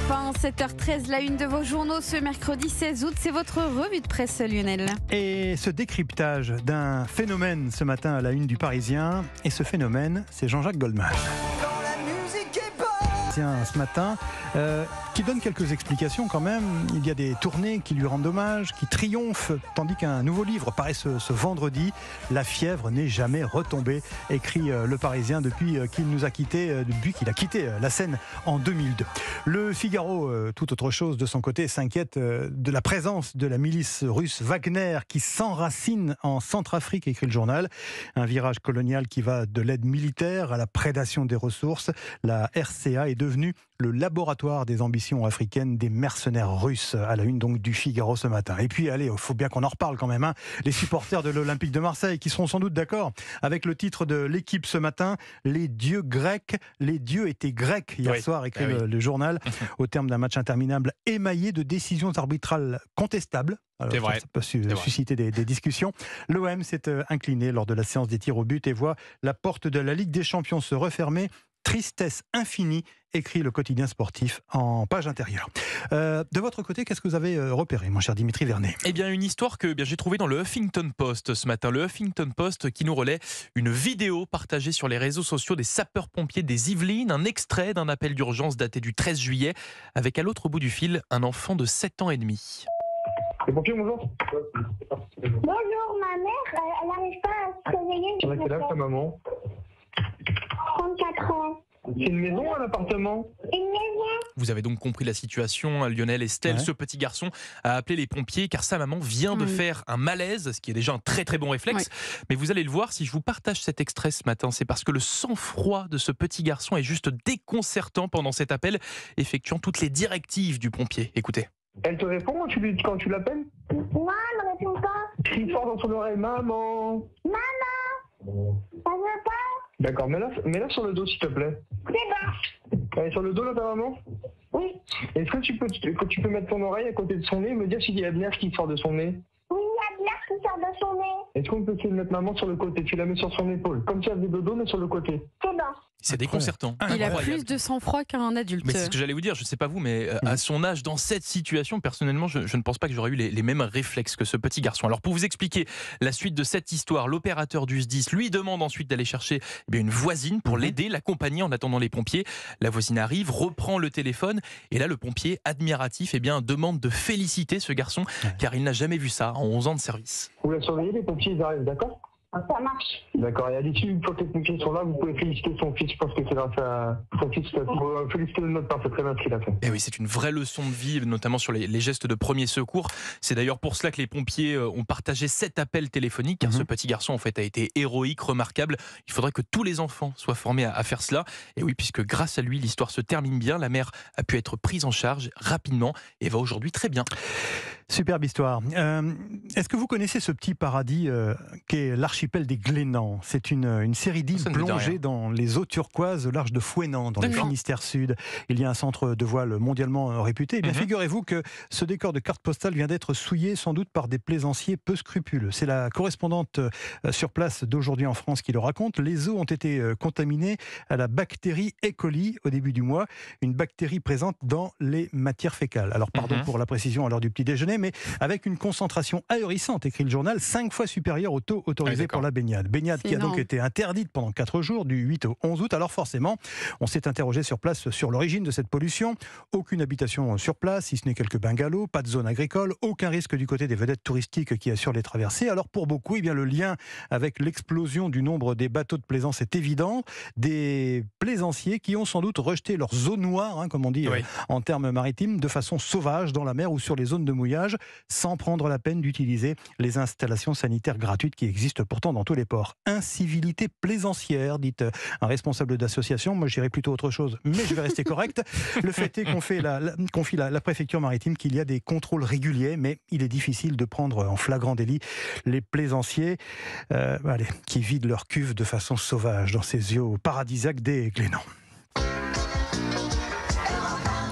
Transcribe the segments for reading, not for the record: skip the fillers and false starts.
Europe 1, 7h13, la une de vos journaux ce mercredi 16 août, c'est votre revue de presse, Lionel. Et ce décryptage d'un phénomène ce matin à la une du Parisien, et ce phénomène, c'est Jean-Jacques Goldman. Ce matin, qui donne quelques explications quand même. Il y a des tournées qui lui rendent hommage, qui triomphent, tandis qu'un nouveau livre paraît ce vendredi. La fièvre n'est jamais retombée, écrit le Parisien depuis qu'il a quitté la scène en 2002. Le Figaro, tout autre chose de son côté, s'inquiète de la présence de la milice russe Wagner qui s'enracine en Centrafrique, écrit le journal. Un virage colonial qui va de l'aide militaire à la prédation des ressources. La RCA est devenue le laboratoire des ambitions africaines des mercenaires russes, à la une donc du Figaro ce matin. Et puis allez, il faut bien qu'on en reparle quand même, les supporters de l'Olympique de Marseille qui seront sans doute d'accord avec le titre de l'équipe ce matin, les dieux grecs, les dieux étaient grecs hier soir, écrit le journal, au terme d'un match interminable émaillé de décisions arbitrales contestables. Alors, c'est vrai. Ça peut susciter des discussions. L'OM s'est incliné lors de la séance des tirs au but et voit la porte de la Ligue des Champions se refermer. Tristesse infinie, écrit le quotidien sportif en page intérieure. De votre côté, qu'est-ce que vous avez repéré, mon cher Dimitri Vernet ? Eh bien, une histoire que j'ai trouvée dans le Huffington Post ce matin. Le Huffington Post qui nous relaie une vidéo partagée sur les réseaux sociaux des sapeurs-pompiers des Yvelines, un extrait d'un appel d'urgence daté du 13 juillet, avec à l'autre bout du fil un enfant de 7 ans et demi. Les pompiers, bonjour. Bonjour, ma mère, elle n'arrive pas à se réveiller. Tu as quel âge ta maman? 34 ans. C'est une maison, un appartement? Une maison. Vous avez donc compris la situation, Lionel, Estelle. Ouais. Ce petit garçon a appelé les pompiers car sa maman vient de faire un malaise, ce qui est déjà un très très bon réflexe. Mais vous allez le voir, si je vous partage cet extrait ce matin, c'est parce que le sang-froid de ce petit garçon est juste déconcertant pendant cet appel, effectuant toutes les directives du pompier. Écoutez. Elle te répond quand tu l'appelles? Non, elle ne répond pas. Crie fort dans son oreille, maman. Maman, ça veut pas. D'accord, mets-la sur le dos s'il te plaît. C'est bon. Elle est sur le dos là ta maman? Oui. Est-ce que tu peux mettre ton oreille à côté de son nez et me dire s'il y a de l'air qui sort de son nez? Oui, il y a de l'air qui sort de son nez. Est-ce qu'on peut essayer de mettre maman sur le côté? Tu la mets sur son épaule, comme si elle faisait dodo mais sur le côté. C'est bon. C'est déconcertant. Il a plus de sang-froid qu'un adulte. Mais c'est ce que j'allais vous dire, je ne sais pas vous, mais à son âge, dans cette situation, personnellement, je ne pense pas que j'aurais eu les mêmes réflexes que ce petit garçon. Alors pour vous expliquer la suite de cette histoire, l'opérateur du SDIS lui demande ensuite d'aller chercher une voisine pour l'aider, l'accompagner en attendant les pompiers. La voisine arrive, reprend le téléphone, et là le pompier, admiratif, demande de féliciter ce garçon, car il n'a jamais vu ça en 11 ans de service. Vous la surveillez, les pompiers ils arrivent, d'accord? Ça marche. D'accord, et à l'issue, une fois que les pompiers sont là, vous pouvez féliciter son fils. Je pense que c'est grâce à son fils. Féliciter de notre part, c'est très bien ce qu'il a fait. Et oui, c'est une vraie leçon de vie, notamment sur les gestes de premier secours. C'est d'ailleurs pour cela que les pompiers ont partagé cet appel téléphonique, car ce petit garçon en fait a été héroïque, remarquable. Il faudrait que tous les enfants soient formés à faire cela. Et oui, puisque grâce à lui, l'histoire se termine bien. La mère a pu être prise en charge rapidement et va aujourd'hui très bien. Superbe histoire. Est-ce que vous connaissez ce petit paradis qu'est l'archipel des Glénans? C'est une série d'îles plongées dans les eaux turquoises au large de Fouesnant, dans le Finistère Sud. Il y a un centre de voile mondialement réputé. Eh bien, figurez-vous que ce décor de carte postale vient d'être souillé sans doute par des plaisanciers peu scrupuleux. C'est la correspondante sur place d'Aujourd'hui en France qui le raconte. Les eaux ont été contaminées à la bactérie E. coli au début du mois, une bactérie présente dans les matières fécales. Alors pardon pour la précision à l'heure du petit déjeuner, mais avec une concentration ahurissante, écrit le journal, 5 fois supérieure au taux autorisé pour la baignade. Baignade qui a donc été interdite pendant 4 jours, du 8 au 11 août. Alors forcément, on s'est interrogé sur place sur l'origine de cette pollution. Aucune habitation sur place, si ce n'est quelques bungalows, pas de zone agricole, aucun risque du côté des vedettes touristiques qui assurent les traversées. Alors pour beaucoup, le lien avec l'explosion du nombre des bateaux de plaisance est évident. Des plaisanciers qui ont sans doute rejeté leur zone noire, comme on dit en termes maritimes, de façon sauvage dans la mer ou sur les zones de mouillage, sans prendre la peine d'utiliser les installations sanitaires gratuites qui existent pourtant dans tous les ports. Incivilité plaisancière, dit un responsable d'association. Moi, j'irais plutôt autre chose, mais je vais rester correct. Le fait est qu'on confie la préfecture maritime qu'il y a des contrôles réguliers, mais il est difficile de prendre en flagrant délit les plaisanciers qui vident leur cuve de façon sauvage dans ces eaux paradisiaques des Glénans.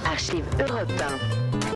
Archive Europe 1.